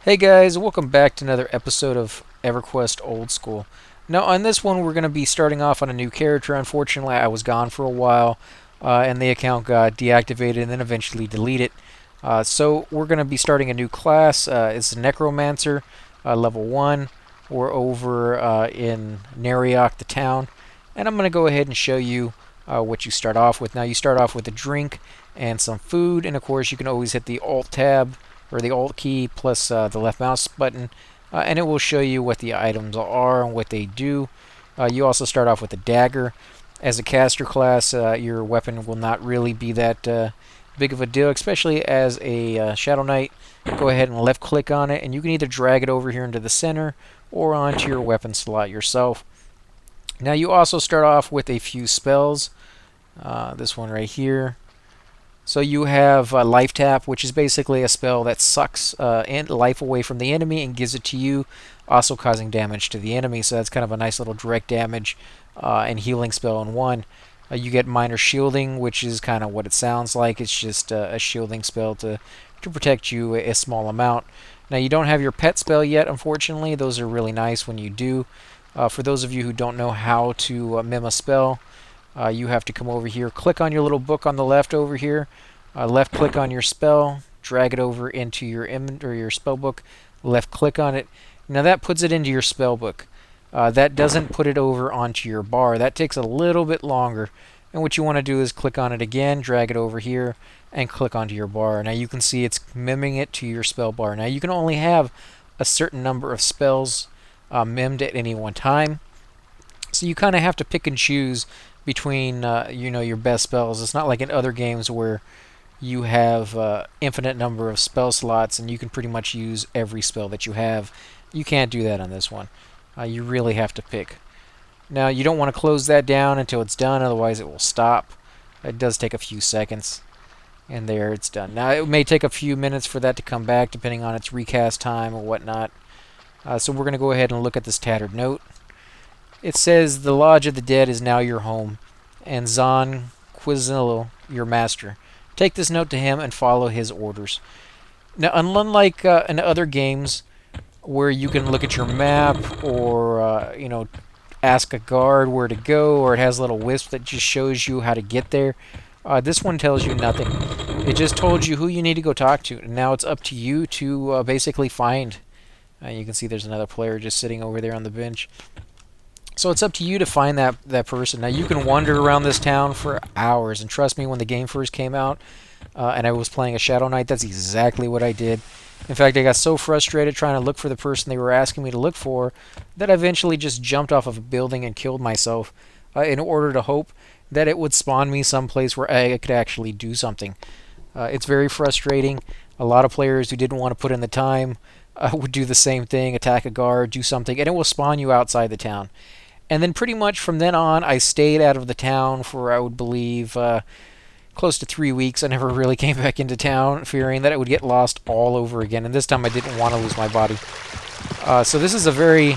Hey guys, welcome back to another episode of Everquest Old School. Now on this one we're going to be starting off on a new character. Unfortunately I was gone for a while and the account got deactivated and then eventually deleted. So we're going to be starting a new class. It's a Necromancer, level 1. We're over in Neriok, the town. And I'm going to go ahead and show you what you start off with. Now you start off with a drink and some food, and of course you can always hit the Alt tab or the Alt key plus the left mouse button, and it will show you what the items are and what they do. You also start off with a dagger. As a caster class, your weapon will not really be that big of a deal, especially as a Shadow Knight. Go ahead and left click on it, and you can either drag it over here into the center or onto your weapon slot yourself. Now you also start off with a few spells. This one right here. So you have Life Tap, which is basically a spell that sucks life away from the enemy and gives it to you, also causing damage to the enemy. So that's kind of a nice little direct damage and healing spell in one. You get Minor Shielding, which is kind of what it sounds like. It's just a shielding spell to protect you a small amount. Now you don't have your pet spell yet, unfortunately. Those are really nice when you do. For those of you who don't know how to mim a spell, you have to come over here, click on your little book on the left over here, left click on your spell, drag it over into your your spell book, left click on it. Now that puts it into your spell book. That doesn't put it over onto your bar. That takes a little bit longer. And what you want to do is click on it again, drag it over here, and click onto your bar. Now you can see it's miming it to your spell bar. Now you can only have a certain number of spells mimmed at any one time. So you kind of have to pick and choose between your best spells. It's not like in other games where you have infinite number of spell slots and you can pretty much use every spell that you have. You can't do that on this one. You really have to pick. Now you don't want to close that down until it's done, otherwise it will stop. It does take a few seconds, and there it's done. Now it may take a few minutes for that to come back depending on its recast time or whatnot. So we're going to go ahead and look at this tattered note. It says, "The Lodge of the Dead is now your home, and Zon Quizillo your master. Take this note to him and follow his orders." Now, unlike in other games where you can look at your map or, ask a guard where to go, or it has a little wisp that just shows you how to get there, this one tells you nothing. It just told you who you need to go talk to, and now it's up to you to basically find. You can see there's another player just sitting over there on the bench. So it's up to you to find that person. Now you can wander around this town for hours, and trust me, when the game first came out and I was playing a Shadow Knight, that's exactly what I did. In fact, I got so frustrated trying to look for the person they were asking me to look for that I eventually just jumped off of a building and killed myself in order to hope that it would spawn me someplace where I could actually do something. It's very frustrating. A lot of players who didn't want to put in the time would do the same thing, attack a guard, do something, and it will spawn you outside the town. And then pretty much from then on, I stayed out of the town for, I would believe, close to 3 weeks. I never really came back into town, fearing that I would get lost all over again. And this time I didn't want to lose my body. So this is a very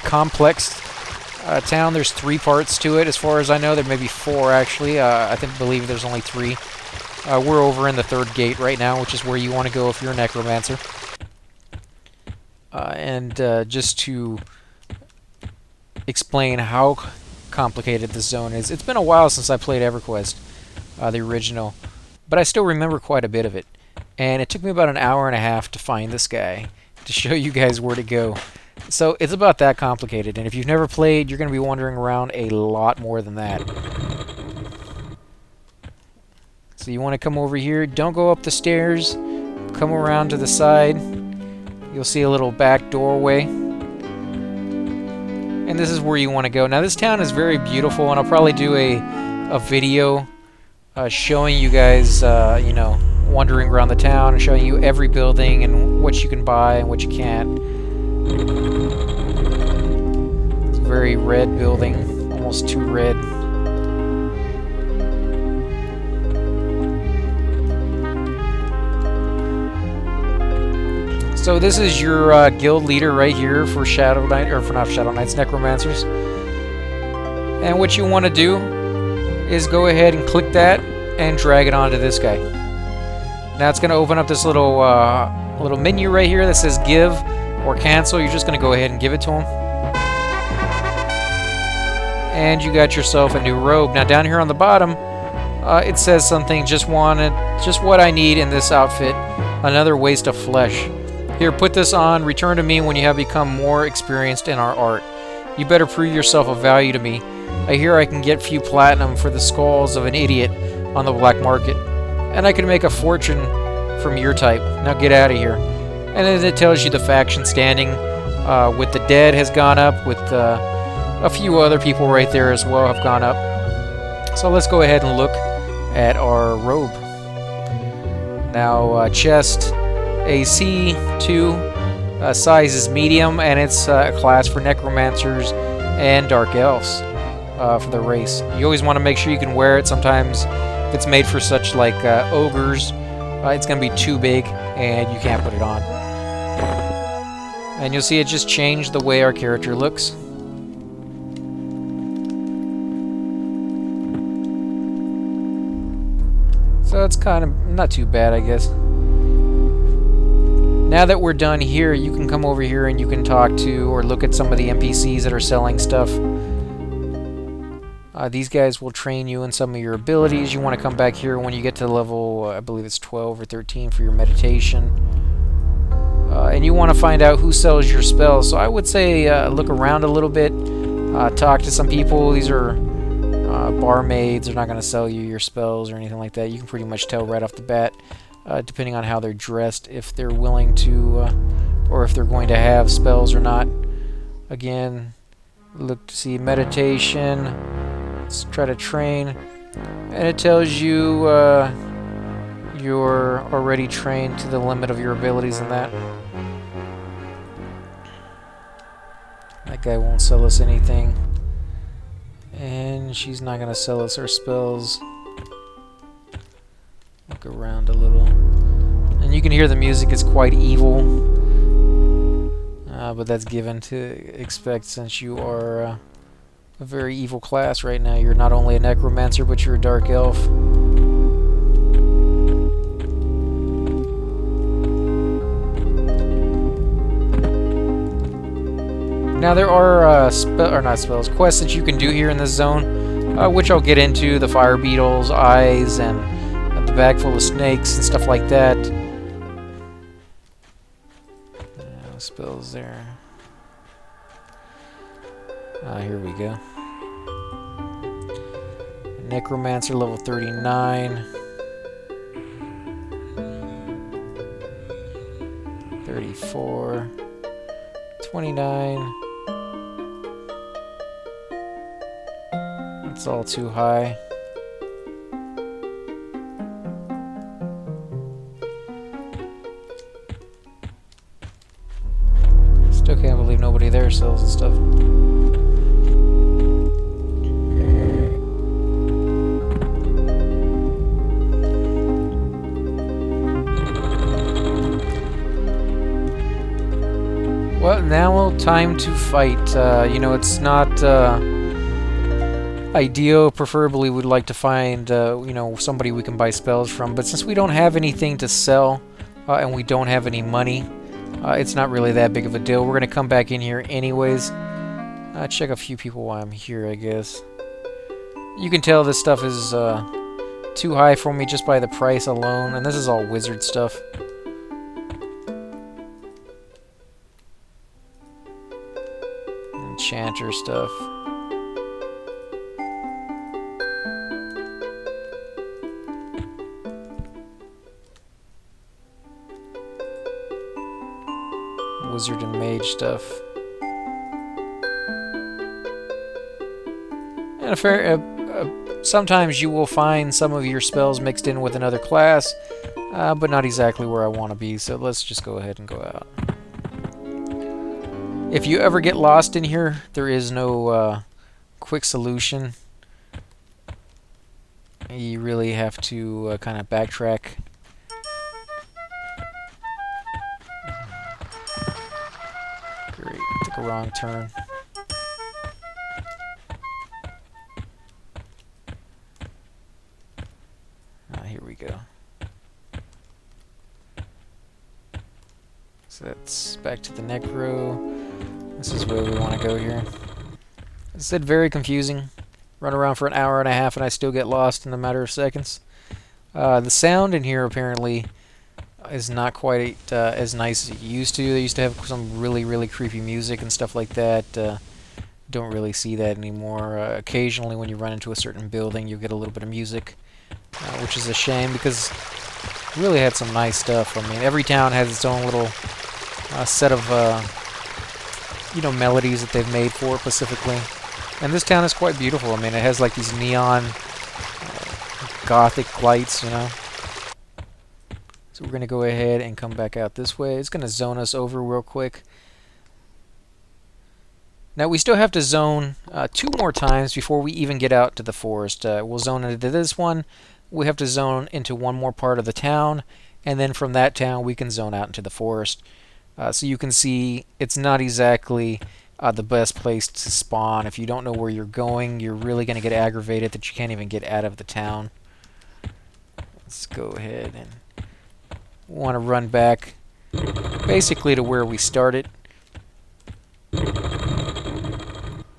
complex town. There's 3 parts to it, as far as I know. There may be 4, actually. I believe there's only 3. We're over in the 3rd gate right now, which is where you want to go if you're a Necromancer. And just to explain how complicated this zone is. It's been a while since I played Everquest, the original, but I still remember quite a bit of it. And it took me about an hour and a half to find this guy, to show you guys where to go. So it's about that complicated, and if you've never played, you're going to be wandering around a lot more than that. So you want to come over here, don't go up the stairs, come around to the side, you'll see a little back doorway. And this is where you want to go. Now this town is very beautiful, and I'll probably do a video showing you guys, wandering around the town and showing you every building and what you can buy and what you can't. It's a very red building, almost too red. So this is your guild leader right here for Shadow Knight, or for not Shadow Knights, Necromancers. And what you want to do is go ahead and click that and drag it onto this guy. Now it's going to open up this little little menu right here that says give or cancel. You're just going to go ahead and give it to him. And you got yourself a new robe. Now down here on the bottom, it says something, just what I need in this outfit, another waste of flesh. Here, put this on, return to me when you have become more experienced in our art. You better prove yourself of value to me. I hear I can get few platinum for the skulls of an idiot on the black market, and I can make a fortune from your type. Now get out of here. And then it tells you the faction standing with the dead has gone up, with a few other people right there as well have gone up. So let's go ahead and look at our robe. Now chest AC2, size is medium, and it's a class for necromancers and dark elves for the race. You always want to make sure you can wear it. Sometimes if it's made for such like ogres, it's going to be too big and you can't put it on. And you'll see it just changed the way our character looks. So it's kind of not too bad, I guess. Now that we're done here, you can come over here and you can talk to or look at some of the NPCs that are selling stuff. These guys will train you in some of your abilities. You want to come back here when you get to level, I believe it's 12 or 13 for your meditation. And you want to find out who sells your spells. So I would say look around a little bit, talk to some people. These are barmaids. They're not going to sell you your spells or anything like that. You can pretty much tell right off the bat, depending on how they're dressed, if they're willing to, or if they're going to have spells or not. Again, look to see meditation. Let's try to train. And it tells you you're already trained to the limit of your abilities in that. That guy won't sell us anything. And she's not going to sell us our spells. Look around a little. And you can hear the music is quite evil. But that's given to expect since you are a very evil class right now. You're not only a necromancer, but you're a dark elf. Now there are quests that you can do here in this zone, which I'll get into, the fire beetles, eyes, and the bag full of snakes and stuff like that. Spells there. Here we go. Necromancer level 39. 34. 29. It's all too high. Still can't believe nobody there sells and stuff. Well, now time to fight. You know, it's not ideal. Preferably, we'd like to find, you know, somebody we can buy spells from. But since we don't have anything to sell and we don't have any money, it's not really that big of a deal. We're going to come back in here anyways. Check a few people while I'm here, I guess. You can tell this stuff is too high for me just by the price alone. And this is all wizard stuff. Enchanter stuff. Wizard and mage stuff. And sometimes you will find some of your spells mixed in with another class, but not exactly where I want to be, so let's just go ahead and go out. If you ever get lost in here, there is no quick solution. You really have to kind of backtrack. Great, took a wrong turn. Here we go. So that's back to the Necro. This is where we want to go here. As I said, very confusing. Run around for an hour and a half and I still get lost in a matter of seconds. The sound in here apparently is not quite as nice as it used to. They used to have some really, really creepy music and stuff like that. Don't really see that anymore. Occasionally when you run into a certain building you get a little bit of music, which is a shame because it really had some nice stuff. I mean, every town has its own little set of melodies that they've made for it specifically. And this town is quite beautiful. I mean, it has like these neon gothic lights, you know. So we're going to go ahead and come back out this way. It's going to zone us over real quick. Now we still have to zone 2 more times before we even get out to the forest. We'll zone into this one. We have to zone into one more part of the town. And then from that town we can zone out into the forest. So you can see it's not exactly the best place to spawn. If you don't know where you're going, you're really going to get aggravated that you can't even get out of the town. Let's go ahead and want to run back basically to where we started.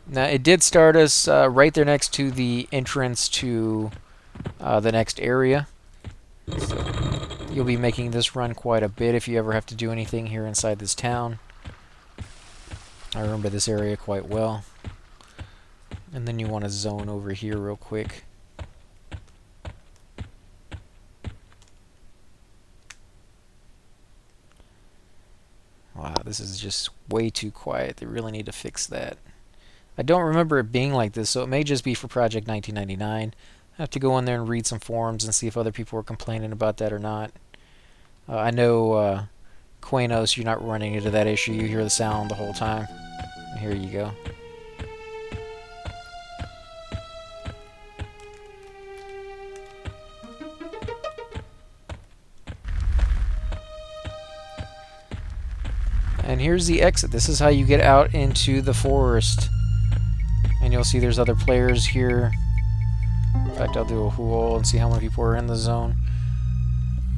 Now it did start us right there next to the entrance to the next area. So you'll be making this run quite a bit if you ever have to do anything here inside this town. I remember this area quite well. And then you want to zone over here real quick. Wow, this is just way too quiet. They really need to fix that. I don't remember it being like this, so it may just be for Project 1999. I have to go in there and read some forums and see if other people are complaining about that or not. I know Quanos, you're not running into that issue. You hear the sound the whole time. Here you go. And here's the exit. This is how you get out into the forest. And you'll see there's other players here. In fact, I'll do a whool and see how many people are in the zone.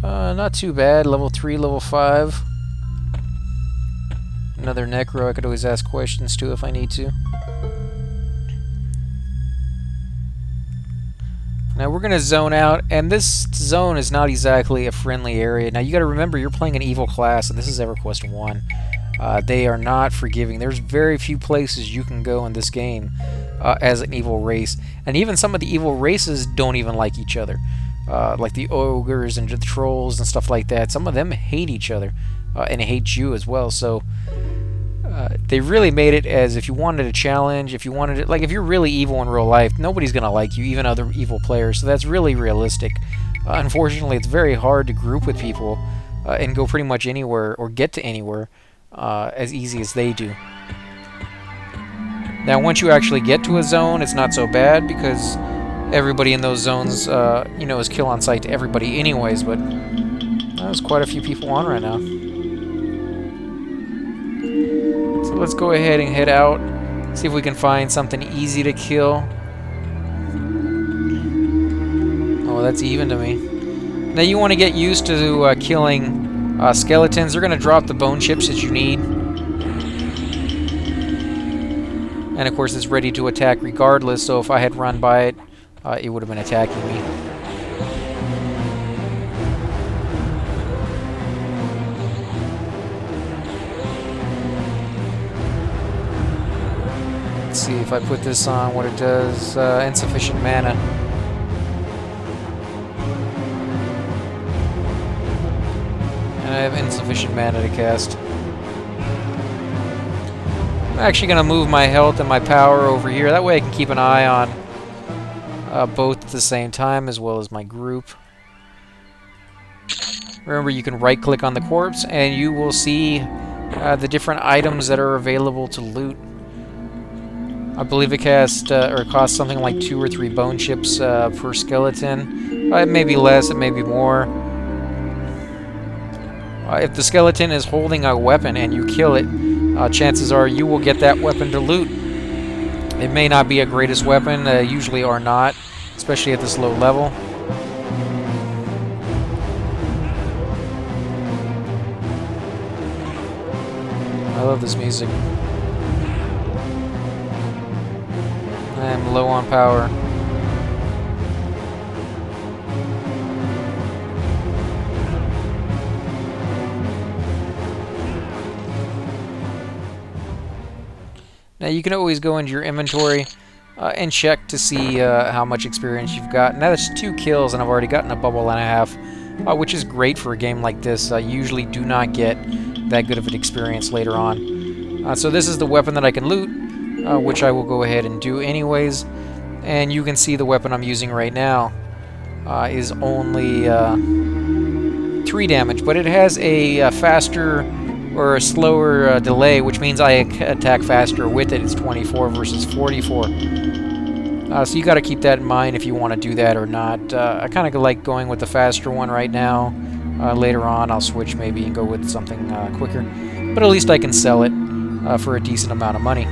Not too bad. Level 3, level 5. Another Necro I could always ask questions to if I need to. Now we're going to zone out, and this zone is not exactly a friendly area. Now you got to remember you're playing an evil class, and this is Everquest 1. They are not forgiving. There's very few places you can go in this game as an evil race. And even some of the evil races don't even like each other. Like the ogres and the trolls and stuff like that. Some of them hate each other and hate you as well. So they really made it as if you wanted a challenge, if you wanted it, like if you're really evil in real life, nobody's going to like you, even other evil players. So that's really realistic. Unfortunately, it's very hard to group with people and go pretty much anywhere or get to anywhere as easy as they do. Now, once you actually get to a zone, it's not so bad because everybody in those zones, is kill on sight to everybody anyways, but there's quite a few people on right now. So let's go ahead and head out, see if we can find something easy to kill. Oh, that's even to me. Now you want to get used to killing skeletons. They're going to drop the bone chips that you need. And of course it's ready to attack regardless, so if I had run by it, it would have been attacking me. Let's see if I put this on, what it does. Insufficient mana. And I have insufficient mana to cast. I'm actually going to move my health and my power over here. That way I can keep an eye on both at the same time, as well as my group. Remember, you can right-click on the corpse, and you will see the different items that are available to loot. I believe it costs something like 2 or 3 bone chips per skeleton. It may be less, it may be more. If the skeleton is holding a weapon and you kill it, chances are you will get that weapon to loot. It may not be a greatest weapon, usually are not, especially at this low level. love this music. I'm low on power. Now you can always go into your inventory and check to see how much experience you've got. Now that's 2 kills and I've already gotten a bubble and a half, which is great for a game like this. I usually do not get that good of an experience later on. So this is the weapon that I can loot, which I will go ahead and do anyways. And you can see the weapon I'm using right now is only 3 damage, but it has a faster or a slower delay, which means I attack faster with it. It's 24 versus 44. So you got to keep that in mind if you want to do that or not. I kind of like going with the faster one right now. Later on I'll switch maybe and go with something quicker. But at least I can sell it for a decent amount of money.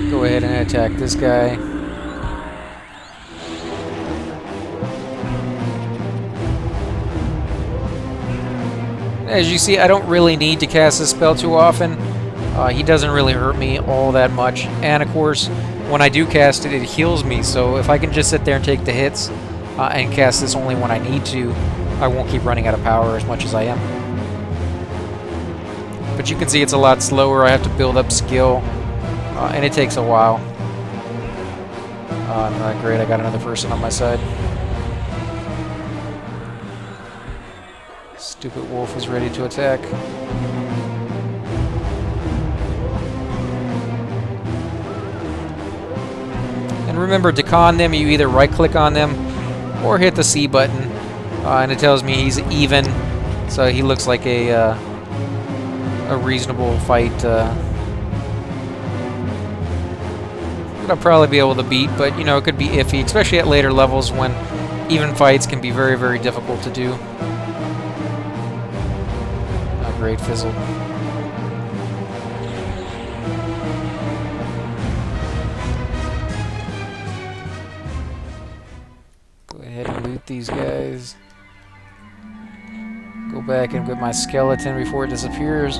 Go ahead and attack this guy. As you see, I don't really need to cast this spell too often. He doesn't really hurt me all that much. And of course, when I do cast it, it heals me. So if I can just sit there and take the hits and cast this only when I need to, I won't keep running out of power as much as I am. But you can see it's a lot slower. I have to build up skill, and it takes a while. Not great, I got another person on my side. Stupid wolf is ready to attack. And remember, to con them, you either right-click on them or hit the C button, and it tells me he's even, so he looks like a reasonable fight. That I'll probably be able to beat, but you know, it could be iffy, especially at later levels when even fights can be very, very difficult to do. Great fizzle. Go ahead and loot these guys. Go back and get my skeleton before it disappears.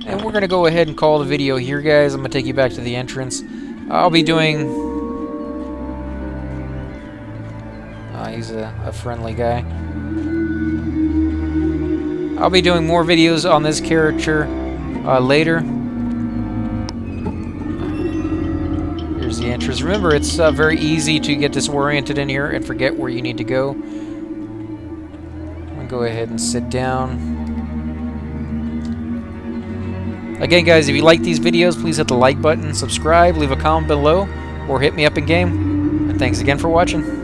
And we're going to go ahead and call the video here, guys. I'm going to take you back to the entrance. I'll be doing... he's a friendly guy. I'll be doing more videos on this character later. Here's the entrance. Remember, it's very easy to get disoriented in here and forget where you need to go. I'll go ahead and sit down. Again, guys, if you like these videos, please hit the like button, subscribe, leave a comment below, or hit me up in game. And thanks again for watching.